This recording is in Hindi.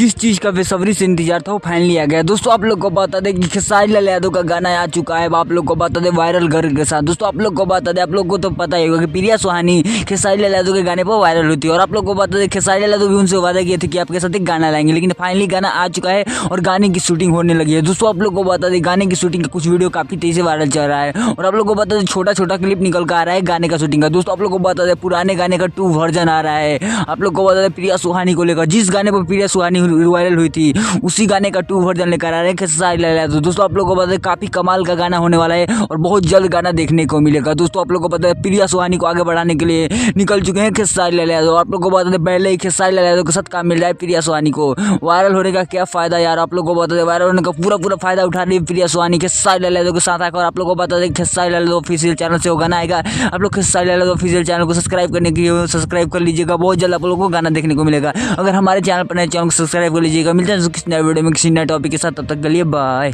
जिस चीज़ का बेसब्री से इंतजार था वो फाइनली आ गया। दोस्तों आप लोग को बता दें कि खेसारी लाल यादव का गाना आ चुका है। आप लोग को बता दें वायरल घर के साथ। दोस्तों आप लोग को बता दें, आप लोग को तो पता ही होगा कि प्रिया सुहानी खेसारी लाल यादव के गाने पर वायरल होती है। और आप लोग को बता दें खेसारी लाल यादव भी उनसे वादा किए थे कि आपके साथ एक गाना लाएंगे, लेकिन फाइनली गाना आ चुका है और गाने की शूटिंग होने लगी है। दोस्तों आप लोग को बता दें गाने की शूटिंग का कुछ वीडियो काफी तेजी से वायरल चल रहा है और आप लोग को बता दें छोटा छोटा क्लिप निकल कर आ रहा है गाने का शूटिंग का। दोस्तों आप लोग को बता दें पुराने गाने का 2 वर्जन आ रहा है। आप लोग को बता दें प्रिया सुहानी को लेकर, जिस गाने पर प्रिया सुहानी वायरल हुई थी उसी गाने का 2 वर्जन लेकर आ रहे हैं खेसारी लाल यादव। दोस्तों आप लोग को बता दें काफी कमाल का गाना होने वाला है और बहुत जल्द गाना देखने को मिलेगा। दोस्तों आप लोग को पता है प्रिया सुहानी को आगे बढ़ाने के लिए निकल चुके हैं खेसारी लाल यादव। आप लोग को बता दें पहले ही खेसारी लाल यादव के साथ काम मिल रहा है प्रिया सुहानी को। वायरल होने का क्या फायदा यार, आप लोग को बता दें वायरल होने का पूरा फायदा उठा रही है प्रिया सुहानी खेसारी लाल यादव के साथ आकर। आप लोग को बता दें खेसारी लाल यादव ऑफिशियल चैनल से वो गाना आएगा। आप लोग खेसारी लाल यादव ऑफिशियल चैनल को सब्सक्राइब करने के लिए सब्सक्राइब कर लीजिएगा, बहुत जल्द आप लोगों को गाना देखने को मिलेगा। अगर हमारे चैनल पर नए चैनल को सब्सक्राइब कर लीजिएगा। मिलते हैं किसी नए वीडियो में किसी नए टॉपिक के साथ, तब तक के लिए बाय।